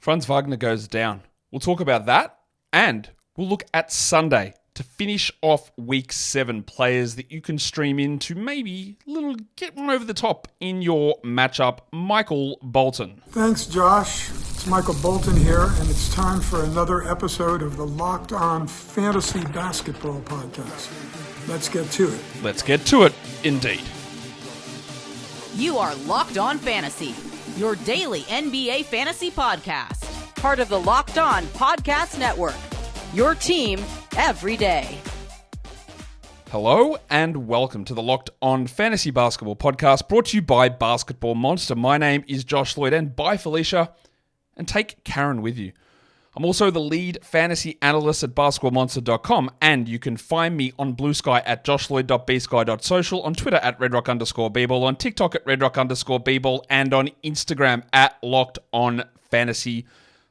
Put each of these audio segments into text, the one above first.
Franz Wagner goes down. We'll talk about that, and we'll look at Sunday to finish off Week 7 players that you can stream in to maybe get one over the top in your matchup. Michael Bolton. Thanks, Josh. It's Michael Bolton here, and it's time for another episode of the Locked On Fantasy Basketball Podcast. Let's get to it. Let's get to it, indeed. You are Locked On Fantasy, your daily NBA fantasy podcast. Part of the Locked On Podcast Network, your team every day. Hello and welcome to the Locked On Fantasy Basketball Podcast, brought to you by Basketball Monster. My name is Josh Lloyd, and bye Felicia, and take Karen with you. I'm also the lead fantasy analyst at basketballmonster.com, and you can find me on Blue Sky at joshlloyd.bsky.social, on Twitter at redrock_bball, on TikTok at redrock_bball, and on Instagram at Locked On Fantasy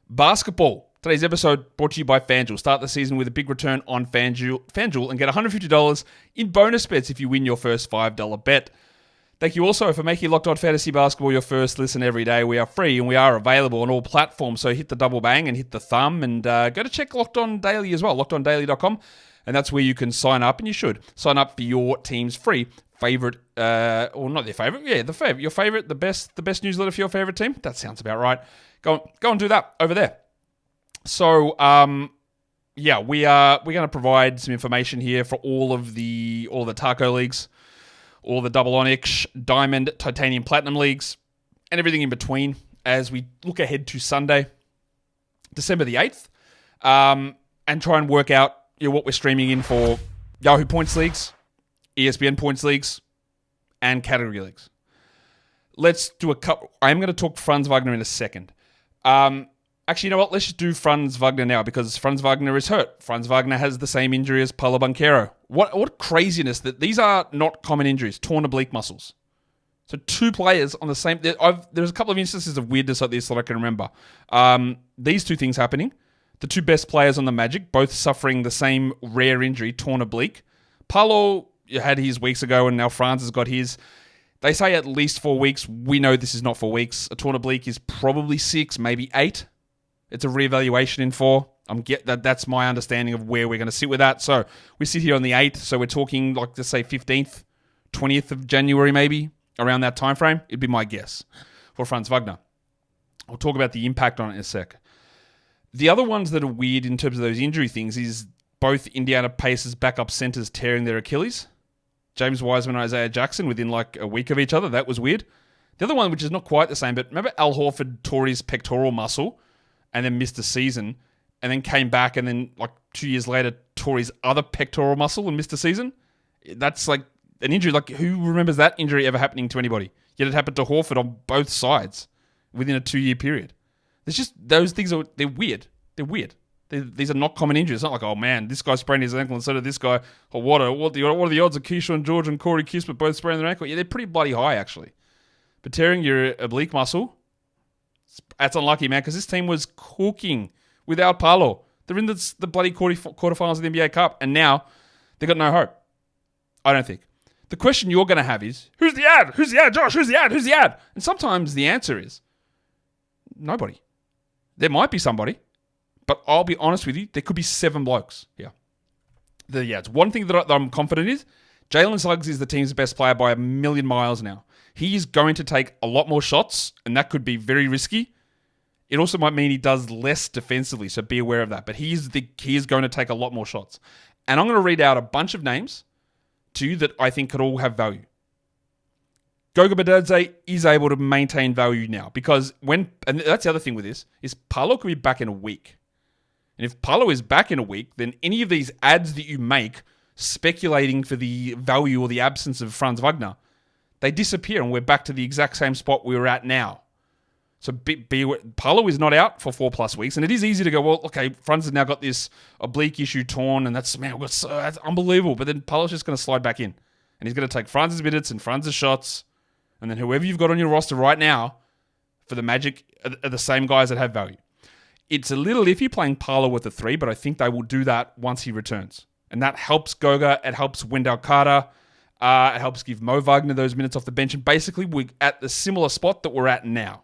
Basketball. Today's episode brought to you by FanDuel. Start the season with a big return on FanDuel and get $150 in bonus bets if you win your first $5 bet. Thank you also for making Locked On Fantasy Basketball your first listen every day. We are free and we are available on all platforms, so hit the double bang and hit the thumb, and go to check Locked On Daily as well, lockedondaily.com, and that's where you can sign up, and you should sign up for your team's free favorite, or not their favorite, your favorite, the best newsletter for your favorite team. That sounds about right. Go and do that over there. So, we're going to provide some information here for all the taco leagues, all the double onyx, diamond, titanium, platinum leagues, and everything in between as we look ahead to Sunday, December the 8th, and try and work out what we're streaming in for Yahoo points leagues, ESPN points leagues, and category leagues. Let's do a couple. I am going to talk Franz Wagner in a second. Actually, you know what? Let's just do Franz Wagner now, because Franz Wagner is hurt. Franz Wagner has the same injury as Paolo Banchero. What craziness that these are not common injuries, torn oblique muscles. So two players on the same... There's a couple of instances of weirdness like this that I can remember. These two things happening. The two best players on the Magic, both suffering the same rare injury, torn oblique. Paolo had his weeks ago, and now Franz has got his. They say at least 4 weeks. We know this is not 4 weeks. A torn oblique is probably 6, maybe 8. It's a reevaluation in 4. That's my understanding of where we're going to sit with that. So we sit here on the 8th. So we're talking, like, let's say 15th, 20th of January, maybe around that time frame. It'd be my guess for Franz Wagner. I'll talk about the impact on it in a sec. The other ones that are weird in terms of those injury things is both Indiana Pacers backup centers tearing their Achilles. James Wiseman and Isaiah Jackson within like a week of each other. That was weird. The other one, which is not quite the same, but remember Al Horford tore his pectoral muscle and then missed a season, and then came back, and then like 2 years later tore his other pectoral muscle and missed a season? That's like an injury. Like, who remembers that injury ever happening to anybody? Yet it happened to Horford on both sides within a 2-year period. There's just, those things they're weird. They're weird. These are not common injuries. It's not like, oh man, this guy sprained his ankle instead of this guy. Or what are the odds of Keyshawn George and Corey Kispert both spraining their ankle? Yeah, they're pretty bloody high actually. But tearing your oblique muscle, that's unlucky, man, because this team was cooking without Paolo. They're in the bloody quarterfinals of the NBA Cup, and now they've got no hope. I don't think. The question you're going to have is, who's the ad? Who's the ad, Josh? Who's the ad? Who's the ad? And sometimes the answer is nobody. There might be somebody, but I'll be honest with you, there could be 7 blokes here. It's one thing that I'm confident is, Jalen Suggs is the team's best player by a million miles now. He is going to take a lot more shots, and that could be very risky. It also might mean he does less defensively, so be aware of that. But he is going to take a lot more shots. And I'm going to read out a bunch of names to you that I think could all have value. Goga Bitadze is able to maintain value now, because and that's the other thing with this, is Paolo could be back in a week. And if Paolo is back in a week, then any of these ads that you make speculating for the value or the absence of Franz Wagner, they disappear, and we're back to the exact same spot we were at now. So Paolo is not out for 4+ weeks, and it is easy to go, well, okay, Franz has now got this oblique issue torn, and that's unbelievable. But then Paolo's just going to slide back in, and he's going to take Franz's minutes and Franz's shots, and then whoever you've got on your roster right now for the Magic are the same guys that have value. It's a little iffy playing Paolo with the 3, but I think they will do that once he returns. And that helps Goga, it helps Wendell Carter, it helps give Mo Wagner those minutes off the bench, and basically we're at the similar spot that we're at now.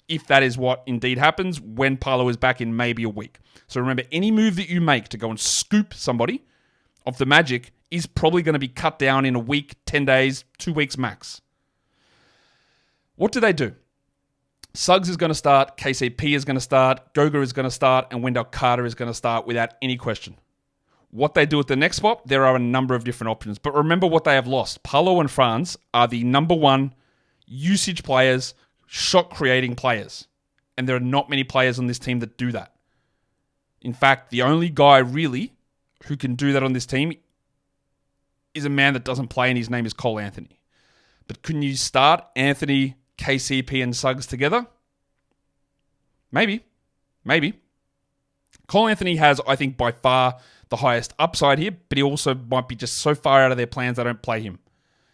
if that is what indeed happens when Paolo is back in maybe a week. So remember, any move that you make to go and scoop somebody of the Magic is probably going to be cut down in a week, 10 days, 2 weeks max. What do? Suggs is going to start, KCP is going to start, Goga is going to start, and Wendell Carter is going to start without any question. What they do at the next spot, there are a number of different options. But remember what they have lost. Paolo and Franz are the number one usage players, shot-creating players. And there are not many players on this team that do that. In fact, the only guy really who can do that on this team is a man that doesn't play, and his name is Cole Anthony. But can you start Anthony, KCP, and Suggs together? Maybe. Cole Anthony has, I think, by far the highest upside here, but he also might be just so far out of their plans they don't play him.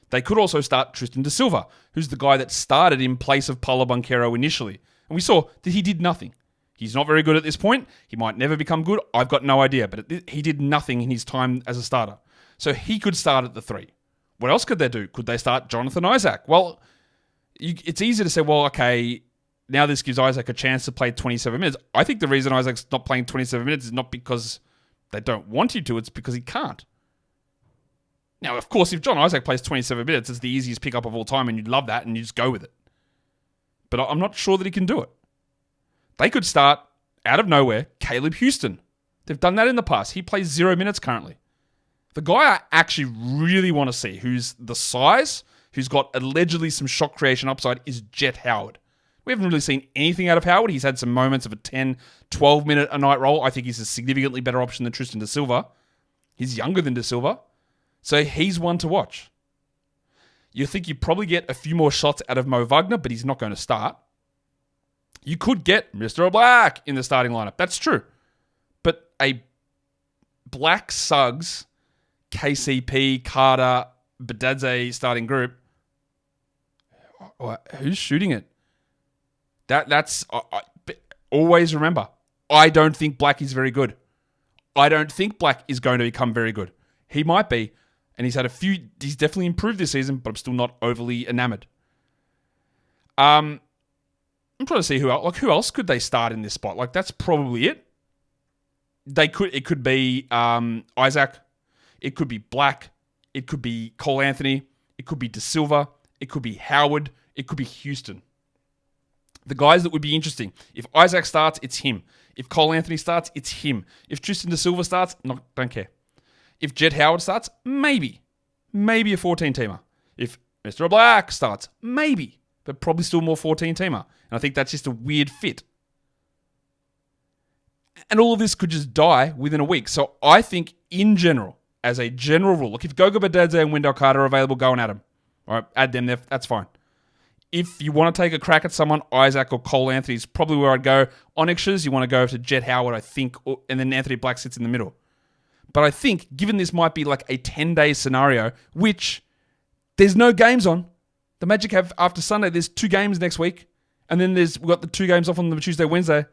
They could also start Tristan da Silva, who's the guy that started in place of Paolo Banchero initially. And we saw that he did nothing. He's not very good at this point. He might never become good. I've got no idea, but he did nothing in his time as a starter. So he could start at the 3. What else could they do? Could they start Jonathan Isaac? Well, it's easy to say, well, okay, now this gives Isaac a chance to play 27 minutes. I think the reason Isaac's not playing 27 minutes is not because they don't want you to, it's because he can't. Now, of course, if John Isaac plays 27 minutes, it's the easiest pickup of all time, and you'd love that, and you just go with it. But I'm not sure that he can do it. They could start, out of nowhere, Caleb Houston. They've done that in the past. He plays 0 minutes currently. The guy I actually really want to see, who's the size, who's got allegedly some shot creation upside, is Jet Howard. We haven't really seen anything out of Howard. He's had some moments of a 10, 12-minute a night role. I think he's a significantly better option than Tristan da Silva. He's younger than da Silva. So he's one to watch. You think you probably get a few more shots out of Mo Wagner, but he's not going to start. You could get Mr. Black in the starting lineup. That's true. But a Black, Suggs, KCP, Carter, Badadze starting group, who's shooting it? That's always remember, I don't think Black is very good. I don't think Black is going to become very good. He might be, and he's definitely improved this season, but I'm still not overly enamored. I'm trying to see who else could they start in this spot? That's probably it. It could be Isaac, it could be Black, it could be Cole Anthony, it could be da Silva, it could be Howard, it could be Houston. The guys that would be interesting. If Isaac starts, it's him. If Cole Anthony starts, it's him. If Tristan da Silva starts, don't care. If Jet Howard starts, maybe a 14-teamer. If Mr. Black starts, maybe, but probably still more 14-teamer. And I think that's just a weird fit. And all of this could just die within a week. So I think in general, as a general rule, look, if Goga Badadze and Wendell Carter are available, go and add them. All right, add them there. That's fine. If you want to take a crack at someone, Isaac or Cole Anthony is probably where I'd go. On extras, you want to go to Jet Howard, I think, and then Anthony Black sits in the middle. But I think, given this might be like a 10-day scenario, which there's no games on. The Magic have, after Sunday, there's 2 games next week, and then we've got the 2 games off on the Tuesday, Wednesday.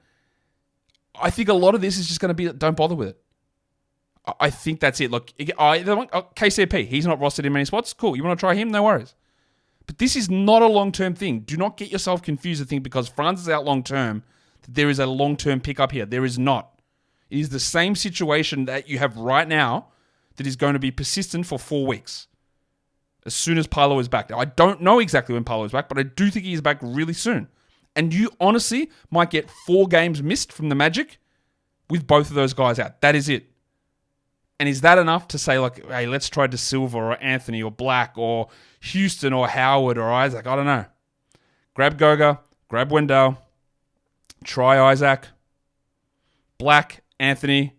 I think a lot of this is just going to be, don't bother with it. I think that's it. Look, KCP, he's not rostered in many spots. Cool, you want to try him? No worries. But this is not a long-term thing. Do not get yourself confused and think because Franz is out long-term that there is a long-term pickup here. There is not. It is the same situation that you have right now that is going to be persistent for 4 weeks as soon as Paolo is back. Now, I don't know exactly when Paolo is back, but I do think he is back really soon. And you honestly might get 4 games missed from the Magic with both of those guys out. That is it. And is that enough to say, like, hey, let's try da Silva or Anthony or Black or Houston or Howard or Isaac? I don't know. Grab Goga, grab Wendell, try Isaac, Black, Anthony.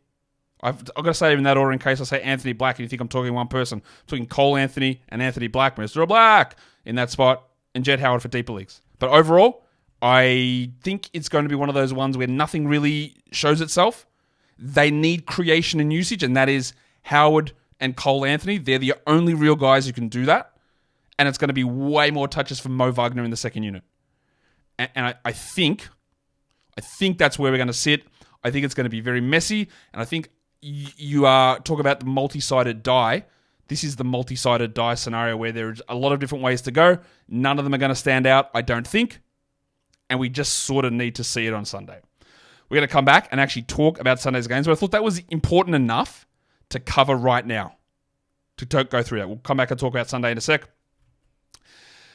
I've got to say it in that order in case I say Anthony Black and you think I'm talking one person. I'm talking Cole Anthony and Anthony Black, Mr. Black in that spot, and Jet Howard for deeper leagues. But overall, I think it's going to be one of those ones where nothing really shows itself. They need creation and usage, and that is Howard and Cole Anthony. They're the only real guys who can do that. And it's going to be way more touches from Mo Wagner in the second unit. And I think that's where we're going to sit. I think it's going to be very messy. And I think you are talk about the multi-sided die. This is the multi-sided die scenario where there's a lot of different ways to go. None of them are going to stand out, I don't think. and we just sort of need to see it on Sunday. We're going to come back and actually talk about Sunday's games, but I thought that was important enough to cover right now, to go through that. We'll come back and talk about Sunday in a sec.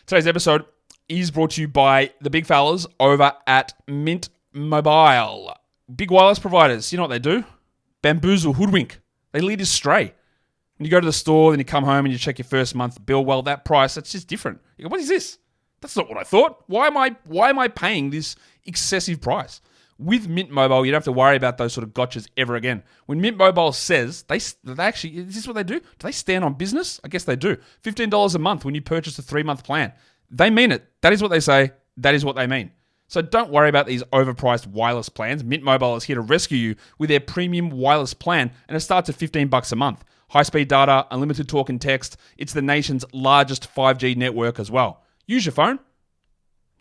Today's episode is brought to you by the big fellas over at Mint Mobile. Big wireless providers, you know what they do? Bamboozle, hoodwink. They lead us astray. When you go to the store, then you come home and you check your first month bill, well, that price, that's just different. You go, what is this? That's not what I thought. Why am I paying this excessive price? With Mint Mobile, you don't have to worry about those sort of gotchas ever again. When Mint Mobile says, they actually, is this what they do? Do they stand on business? I guess they do. $15 a month when you purchase a 3-month plan. They mean it. That is what they say. That is what they mean. So don't worry about these overpriced wireless plans. Mint Mobile is here to rescue you with their premium wireless plan, and it starts at $15 a month. High-speed data, unlimited talk and text. It's the nation's largest 5G network as well. Use your phone.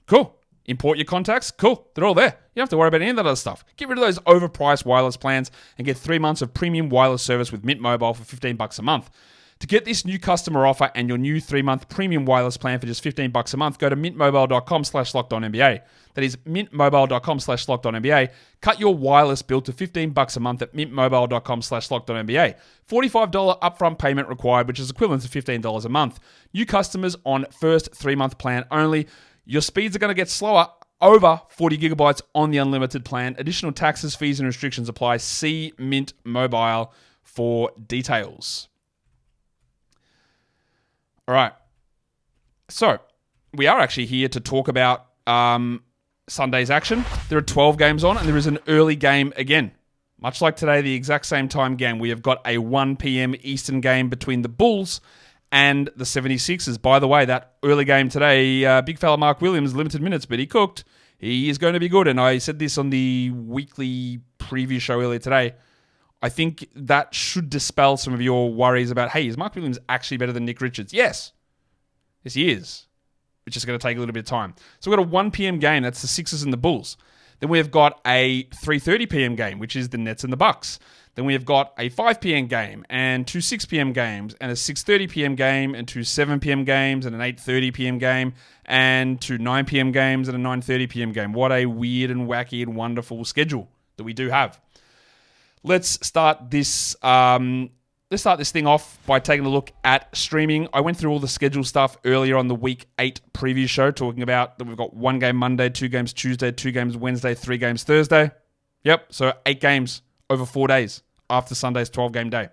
Cool. Import your contacts. Cool. They're all there. You don't have to worry about any of that other stuff. Get rid of those overpriced wireless plans and get 3 months of premium wireless service with Mint Mobile for $15 a month. To get this new customer offer and your new 3-month premium wireless plan for just $15 a month, go to mintmobile.com/lockedonnba. That is mintmobile.com/lockedonnba. Cut your wireless bill to $15 a month at mintmobile.com/lockedonnba. $45 upfront payment required, which is equivalent to $15 a month. New customers on first 3-month plan only. Your speeds are going to get slower, over 40 gigabytes on the unlimited plan. Additional taxes, fees, and restrictions apply. See Mint Mobile for details. All right. So, we are actually here to talk about Sunday's action. There are 12 games on, and there is an early game again. Much like today, the exact same time game. We have got a 1 p.m. Eastern game between the Bulls and the 76ers. By the way, that early game today, big fella Mark Williams, limited minutes, but he cooked. He is going to be good, and I said this on the weekly preview show earlier today. I think that should dispel some of your worries about, hey, is Mark Williams actually better than Nick Richards? Yes. Yes, he is. It's just going to take a little bit of time. So we've got a 1 p.m. game. That's the Sixers and the Bulls. Then we've got a 3:30 p.m. game, which is the Nets and the Bucks. Then we have got a 5 p.m. game and 2 6 p.m. games and a 6:30 p.m. game and 2 7 p.m. games and an 8:30 p.m. game and 2 9 p.m. games and a 9:30 p.m. game. What a weird and wacky and wonderful schedule that we do have. Let's start this thing off by taking a look at streaming. I went through all the schedule stuff earlier on the Week 8 preview show, talking about that we've got 1 game Monday, 2 games Tuesday, 2 games Wednesday, 3 games Thursday. Yep, so 8 games over 4 days after Sunday's 12-game day.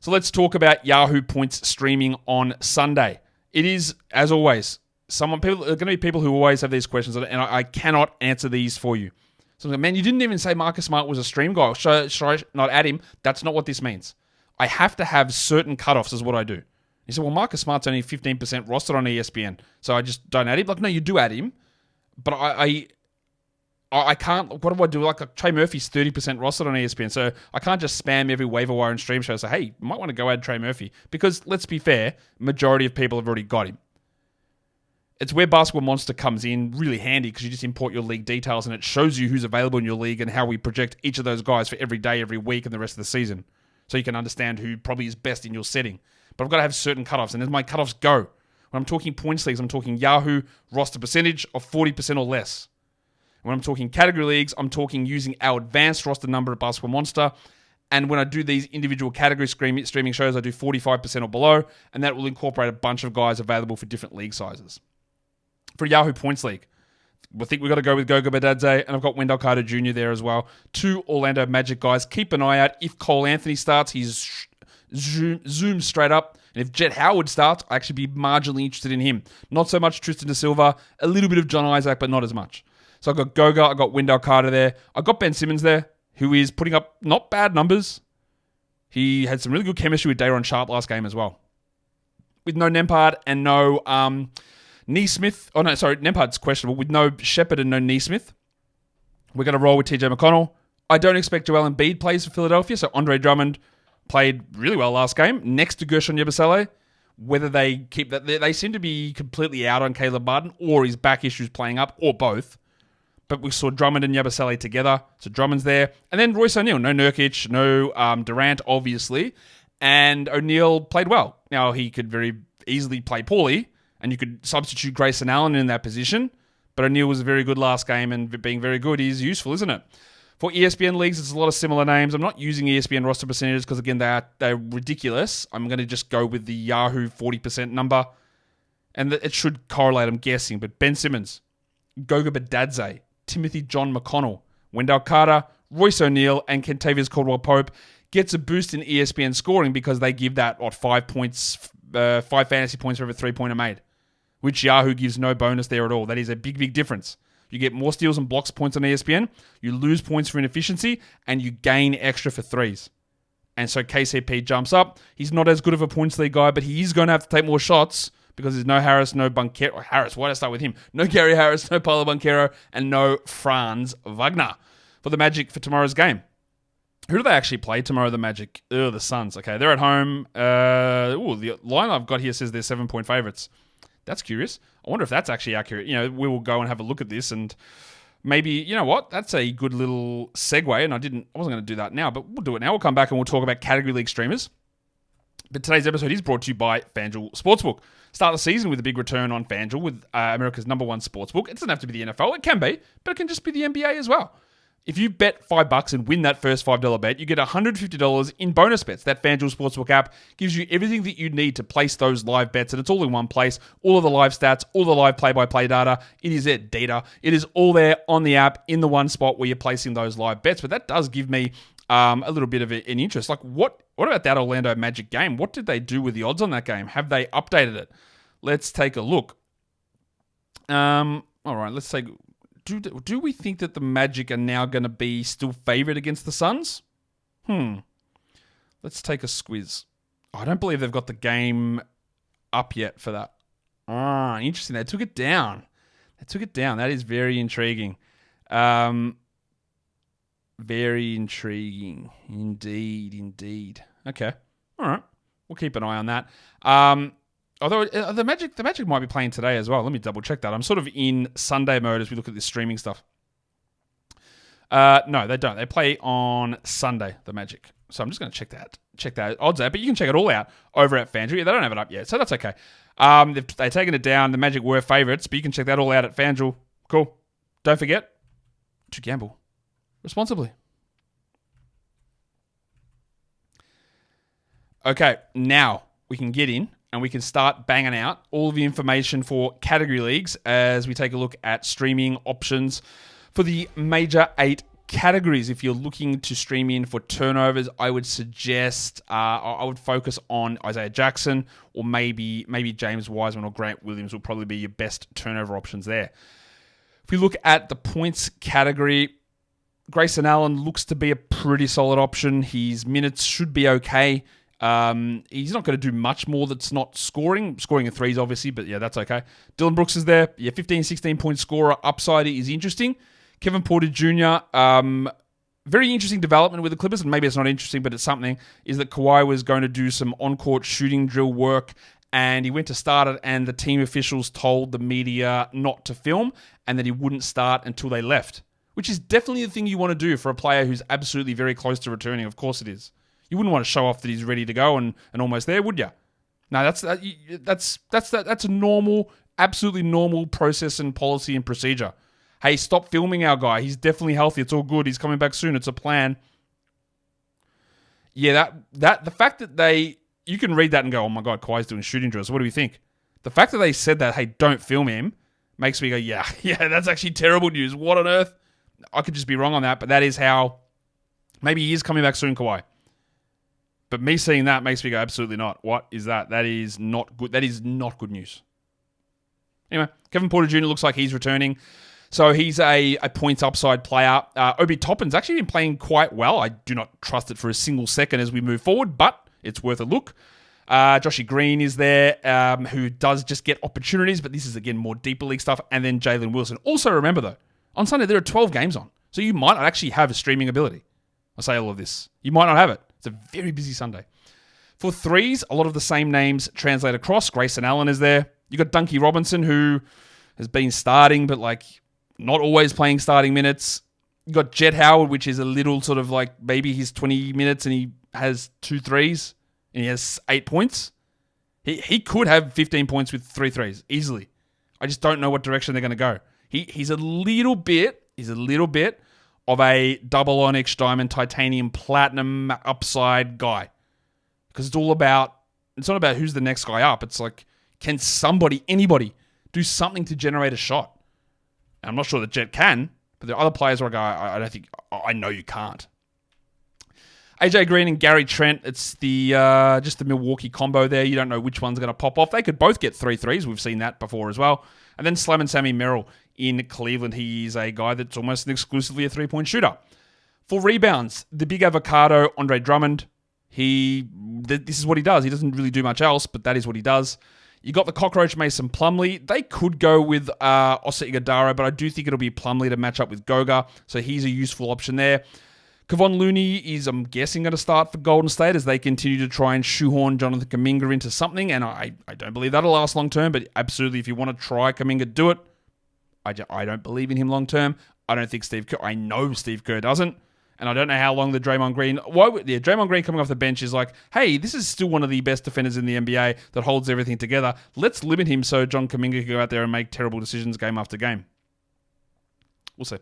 So let's talk about Yahoo points streaming on Sunday. It is, as always, there are going to be people who always have these questions, and I cannot answer these for you. So I'm like, man, you didn't even say Marcus Smart was a stream guy. Should I not add him? That's not what this means. I have to have certain cutoffs is what I do. He said, well, Marcus Smart's only 15% rostered on ESPN, so I just don't add him. Like, no, you do add him, but I can't. What do I do? Like, Trey Murphy's 30% rostered on ESPN, so I can't just spam every waiver wire and stream show and say, hey, you might want to go add Trey Murphy. Because, let's be fair, majority of people have already got him. It's where Basketball Monster comes in really handy because you just import your league details and it shows you who's available in your league and how we project each of those guys for every day, every week, and the rest of the season. So you can understand who probably is best in your setting. But I've got to have certain cutoffs, and as my cutoffs go, when I'm talking points leagues, I'm talking Yahoo roster percentage of 40% or less. When I'm talking category leagues, I'm talking using our advanced roster number at Basketball Monster. And when I do these individual category streaming shows, I do 45% or below, and that will incorporate a bunch of guys available for different league sizes. For Yahoo Points League, I think we've got to go with Goga Badadze, and I've got Wendell Carter Jr. there as well. 2 Orlando Magic guys. Keep an eye out. If Cole Anthony starts, he's zoomed straight up. And if Jet Howard starts, I'll actually be marginally interested in him. Not so much Tristan Da Silva, a little bit of John Isaac, but not as much. So I've got Goga, I've got Wendell Carter there. I've got Ben Simmons there, who is putting up not bad numbers. He had some really good chemistry with Day'Ron Sharpe last game as well. With no Nembhard and no Neesmith. Oh, no, sorry, Nembhard's questionable. With no Shepherd and no Neesmith, we're going to roll with TJ McConnell. I don't expect Joel Embiid plays for Philadelphia, so Andre Drummond played really well last game next to Gershon Yabusele. Whether they keep that, they seem to be completely out on Caleb Martin or his back issues playing up, or both. But we saw Drummond and Yabusele together, so Drummond's there. And then Royce O'Neal, no Nurkic, no Durant, obviously. And O'Neal played well. Now, he could very easily play poorly, and you could substitute Grayson Allen in that position, But O'Neal was very good last game, and being very good is useful, isn't it? For ESPN leagues, it's a lot of similar names. I'm not using ESPN roster percentages because, again, they're ridiculous. I'm going to just go with the Yahoo 40% number. And it should correlate, I'm guessing. But Ben Simmons, Goga Badadze, Timothy John McConnell, Wendell Carter, Royce O'Neal, and Kentavious Caldwell-Pope gets a boost in ESPN scoring because they give that, 5 fantasy points for every 3-pointer made, which Yahoo gives no bonus there at all. That is a big, big difference. You get more steals and blocks points on ESPN, you lose points for inefficiency, and you gain extra for threes. And so KCP jumps up. He's not as good of a points league guy, but he is going to have to take more shots because there's no Harris, no Banchero. Harris, why did I start with him? No Gary Harris, no Paolo Banchero, and no Franz Wagner for the Magic for tomorrow's game. Who do they actually play tomorrow, the Magic? The Suns. Okay, they're at home. The line I've got here says they're 7-point favorites. That's curious. I wonder if that's actually accurate. We will go and have a look at this, and maybe, you know what? That's a good little segue, and I wasn't going to do that now, but we'll do it now. We'll come back and we'll talk about category league streamers. But today's episode is brought to you by FanDuel Sportsbook. Start the season with a big return on FanDuel with America's #1 sportsbook. It doesn't have to be the NFL. It can be, but it can just be the NBA as well. If you bet $5 and win that first $5 bet, you get $150 in bonus bets. That FanDuel Sportsbook app gives you everything that you need to place those live bets, and it's all in one place. All of the live stats, all the live play-by-play data. It is data. It is all there on the app in the one spot where you're placing those live bets. But that does give me a little bit of an interest. Like, what about that Orlando Magic game? What did they do with the odds on that game? Have they updated it? Let's take a look. All right, let's take... Do we think that the Magic are now going to be still favourite against the Suns? Let's take a squiz. I don't believe they've got the game up yet for that. Interesting. They took it down. That is very intriguing. Very intriguing. Indeed. Okay. All right. We'll keep an eye on that. Although the Magic might be playing today as well. Let me double check that. I'm sort of in Sunday mode as we look at this streaming stuff. No, they don't. They play on Sunday, the Magic. So I'm just going to check that odds out. But you can check it all out over at FanDuel. Yeah, they don't have it up yet, so that's okay. They've taken it down. The Magic were favourites, but you can check that all out at FanDuel. Cool. Don't forget to gamble responsibly. Okay, now we can get in and we can start banging out all of the information for category leagues as we take a look at streaming options for the major 8 categories. If you're looking to stream in for turnovers, I would suggest I would focus on Isaiah Jackson or maybe James Wiseman or Grant Williams will probably be your best turnover options there. If we look at the points category, Grayson Allen looks to be a pretty solid option. His minutes should be okay. He's not going to do much more that's not scoring in threes, obviously, but yeah, that's okay. Dylan Brooks is there. Yeah, 15, 16-point scorer. Upside is interesting. Kevin Porter Jr., very interesting development with the Clippers, and maybe it's not interesting, but it's something, is that Kawhi was going to do some on-court shooting drill work, and he went to start it, and the team officials told the media not to film, and that he wouldn't start until they left, which is definitely the thing you want to do for a player who's absolutely very close to returning. Of course it is. You wouldn't want to show off that he's ready to go and almost there, would you? No, that's a normal, absolutely normal process and policy and procedure. Hey, stop filming our guy. He's definitely healthy. It's all good. He's coming back soon. It's a plan. Yeah, the fact that you can read that and go, oh my God, Kawhi's doing shooting drills. What do we think? The fact that they said that, hey, don't film him, makes me go, yeah, that's actually terrible news. What on earth? I could just be wrong on that, but that is how, maybe he is coming back soon, Kawhi. But me seeing that makes me go, absolutely not. What is that? That is not good. That is not good news. Anyway, Kevin Porter Jr. looks like he's returning. So he's a points upside player. Obi Toppin's actually been playing quite well. I do not trust it for a single second as we move forward, but it's worth a look. Joshy Green is there, who does just get opportunities, but this is, again, more deeper league stuff. And then Jalen Wilson. Also, remember, though, on Sunday there are 12 games on. So you might not actually have a streaming ability. I say all of this. You might not have it. It's a very busy Sunday. For threes, a lot of the same names translate across. Grayson Allen is there. You got Dunkie Robinson, who has been starting, but not always playing starting minutes. You got Jet Howard, which is a little sort of maybe he's 20 minutes and he has 2 threes and he has 8 points. He could have 15 points with 3 threes easily. I just don't know what direction they're going to go. He's a little bit of a double onyx diamond titanium platinum upside guy. Because it's not about who's the next guy up. It's like, can anybody do something to generate a shot? And I'm not sure that Jet can, but there are other players where I know you can't. AJ Green and Gary Trent, it's the just the Milwaukee combo there. You don't know which one's going to pop off. They could both get 3 threes. We've seen that before as well. And then Slam and Sammy Merrill in Cleveland. He's a guy that's almost exclusively a three-point shooter. For rebounds, the big avocado, Andre Drummond. This is what he does. He doesn't really do much else, but that is what he does. You got the cockroach Mason Plumlee. They could go with Osa Ighodaro, but I do think it'll be Plumlee to match up with Goga, so he's a useful option there. Kevon Looney is, I'm guessing, going to start for Golden State as they continue to try and shoehorn Jonathan Kuminga into something, and I don't believe that'll last long term, but absolutely, if you want to try Kuminga, do it. I don't believe in him long term. I don't think Steve Kerr, I know Steve Kerr doesn't, and I don't know how long the Draymond Green, Draymond Green coming off the bench is like, hey, this is still one of the best defenders in the NBA that holds everything together. Let's limit him so John Kuminga can go out there and make terrible decisions game after game. We'll see.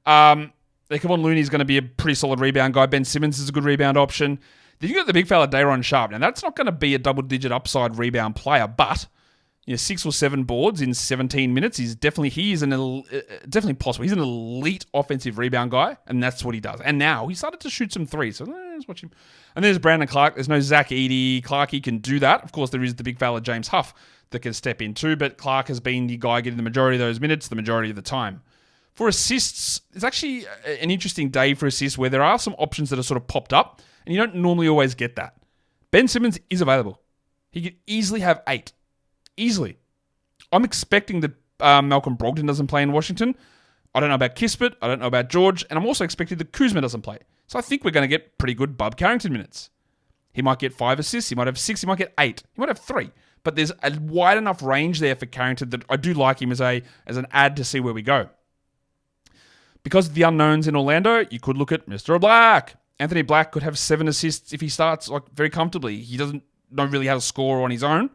Kevon Looney is going to be a pretty solid rebound guy. Ben Simmons is a good rebound option. Then you got the big fella Day'Ron Sharpe. Now, that's not going to be a double-digit upside rebound player, but 6 or 7 boards in 17 minutes is definitely definitely possible. He's an elite offensive rebound guy, and that's what he does. And now he started to shoot some threes, so let's watch him. And there's Brandon Clark. There's no Zach Edey. Clarkey can do that. Of course, there is the big fella James Huff that can step in too, but Clark has been the guy getting the majority of those minutes the majority of the time. For assists, it's actually an interesting day for assists where there are some options that are sort of popped up, and you don't normally always get that. Ben Simmons is available. He could easily have 8. Easily. I'm expecting that Malcolm Brogdon doesn't play in Washington. I don't know about Kispert. I don't know about George. And I'm also expecting that Kuzma doesn't play. So I think we're going to get pretty good Bub Carrington minutes. He might get 5 assists. He might have 6. He might get 8. He might have 3. But there's a wide enough range there for Carrington that I do like him as an ad to see where we go. Because of the unknowns in Orlando, you could look at Mr. Black. Anthony Black could have 7 assists if he starts very comfortably. He doesn't know really how to score on his own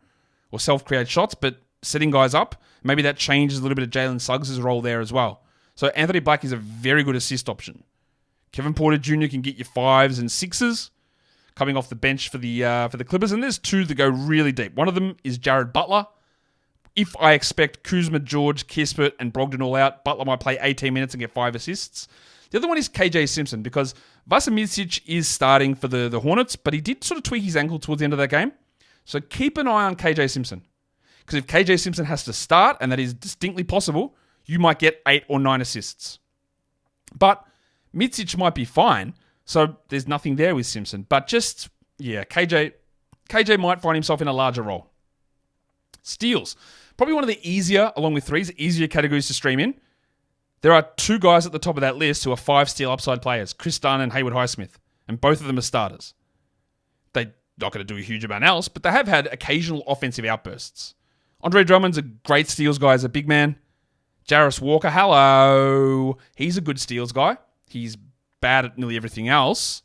or self-create shots, but setting guys up, maybe that changes a little bit of Jalen Suggs' role there as well. So Anthony Black is a very good assist option. Kevin Porter Jr. can get you 5s and 6s coming off the bench for the Clippers, and there's 2 that go really deep. One of them is Jared Butler. If I expect Kuzma, George, Kispert, and Brogdon all out, Butler might play 18 minutes and get 5 assists. The other one is KJ Simpson, because Vasa Micic is starting for the Hornets, but he did sort of tweak his ankle towards the end of that game. So keep an eye on KJ Simpson. Because if KJ Simpson has to start, and that is distinctly possible, you might get 8 or 9 assists. But Micic might be fine, so there's nothing there with Simpson. But KJ might find himself in a larger role. Steals. Probably one of the easier, along with threes, easier categories to stream in. There are 2 guys at the top of that list who are 5 steal upside players, Chris Dunn and Haywood Highsmith, and both of them are starters. They're not going to do a huge amount else, but they have had occasional offensive outbursts. Andre Drummond's a great steals guy as a big man. Jarris Walker, hello. He's a good steals guy. He's bad at nearly everything else,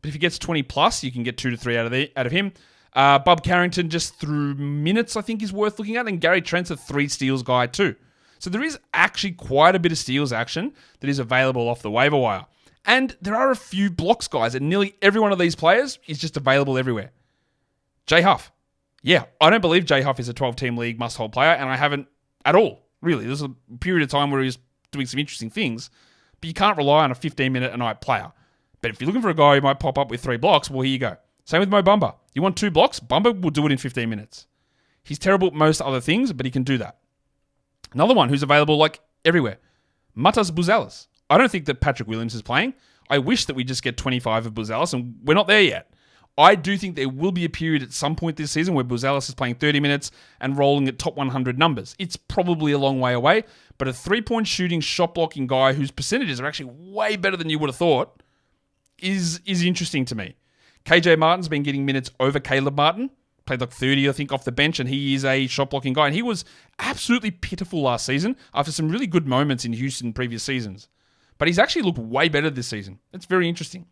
but if he gets 20 plus, you can get 2 to 3 out of him. Bub Carrington, just through minutes, I think is worth looking at. And Gary Trent's a 3 steals guy too. So there is actually quite a bit of steals action that is available off the waiver wire. And there are a few blocks guys, and nearly every one of these players is just available everywhere. Jay Huff. Yeah, I don't believe Jay Huff is a 12-team league must-hold player, and I haven't at all, really. There's a period of time where he was doing some interesting things, but you can't rely on a 15-minute-a-night player. But if you're looking for a guy who might pop up with 3 blocks, well, here you go. Same with Mo Bamba. You want 2 blocks? Bamba will do it in 15 minutes. He's terrible at most other things, but he can do that. Another one who's available everywhere. Matas Buzelis. I don't think that Patrick Williams is playing. I wish that we just get 25 of Buzelis, and we're not there yet. I do think there will be a period at some point this season where Buzelis is playing 30 minutes and rolling at top 100 numbers. It's probably a long way away, but a 3-point shooting, shot-blocking guy whose percentages are actually way better than you would have thought is interesting to me. KJ Martin's been getting minutes over Caleb Martin. Played 30, I think, off the bench, and he is a shot-blocking guy. And he was absolutely pitiful last season after some really good moments in Houston in previous seasons. But he's actually looked way better this season. It's very interesting.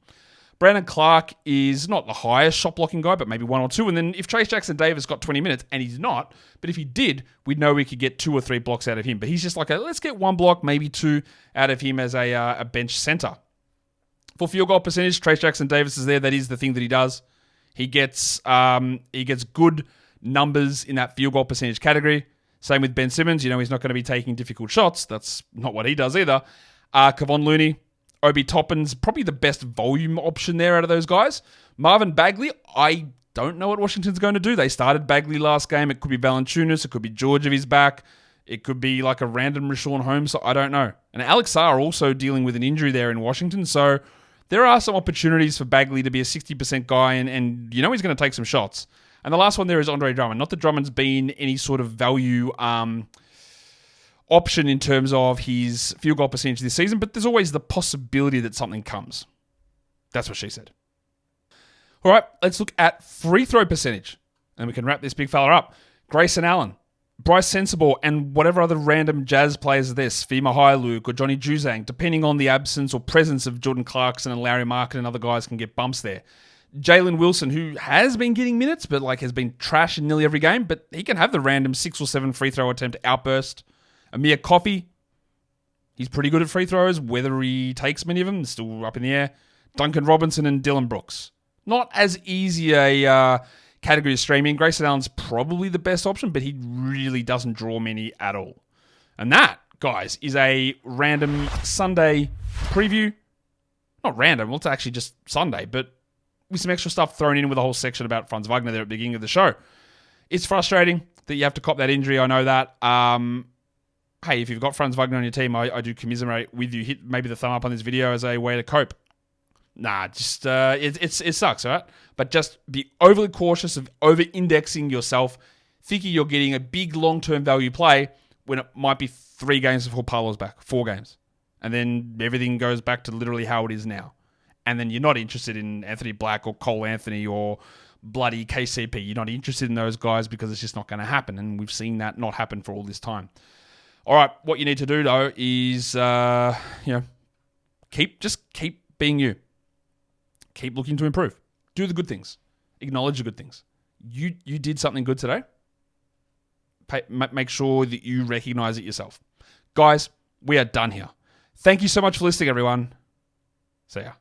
Brandon Clark is not the highest shot blocking guy, but maybe 1 or 2. And then if Trace Jackson-Davis got 20 minutes, and he's not, but if he did, we'd know we could get 2 or 3 blocks out of him. But he's just like, let's get 1 block, maybe 2 out of him as a bench center. For field goal percentage, Trace Jackson-Davis is there. That is the thing that he does. He gets good numbers in that field goal percentage category. Same with Ben Simmons. He's not going to be taking difficult shots. That's not what he does either. Kevon Looney, Obi Toppin's probably the best volume option there out of those guys. Marvin Bagley, I don't know what Washington's going to do. They started Bagley last game. It could be Valanciunas. It could be George if he's back. It could be like a random Rashawn Holmes. So I don't know. And Alex Sarr also dealing with an injury there in Washington. So there are some opportunities for Bagley to be a 60% guy, and he's going to take some shots. And the last one there is Andre Drummond. Not that Drummond's been any sort of value option in terms of his field goal percentage this season, but there's always the possibility that something comes. That's what she said. All right, let's look at free throw percentage, and we can wrap this big fella up. Grayson Allen, Bryce Sensabaugh, and whatever other random Jazz players are there, Sfima Hayaluk or Johnny Juzang, depending on the absence or presence of Jordan Clarkson and Larry Markin and other guys can get bumps there. Jalen Wilson, who has been getting minutes, but has been trash in nearly every game, but he can have the random 6 or 7 free throw attempt outburst. Amir Coffey, he's pretty good at free throws. Whether he takes many of them is still up in the air. Duncan Robinson and Dylan Brooks. Not as easy a category to stream in. Grayson Allen's probably the best option, but he really doesn't draw many at all. And that, guys, is a random Sunday preview. Not random, well, it's actually just Sunday, but with some extra stuff thrown in with a whole section about Franz Wagner there at the beginning of the show. It's frustrating that you have to cop that injury. I know that. Hey, if you've got Franz Wagner on your team, I do commiserate with you. Hit maybe the thumb up on this video as a way to cope. Nah, just it sucks, all right? But just be overly cautious of over-indexing yourself, thinking you're getting a big long-term value play when it might be 3 games before Paolo's back, 4 games. And then everything goes back to literally how it is now. And then you're not interested in Anthony Black or Cole Anthony or bloody KCP. You're not interested in those guys because it's just not going to happen. And we've seen that not happen for all this time. All right, what you need to do, though, is, keep being you. Keep looking to improve. Do the good things. Acknowledge the good things. You did something good today. Make sure that you recognize it yourself. Guys, we are done here. Thank you so much for listening, everyone. See ya.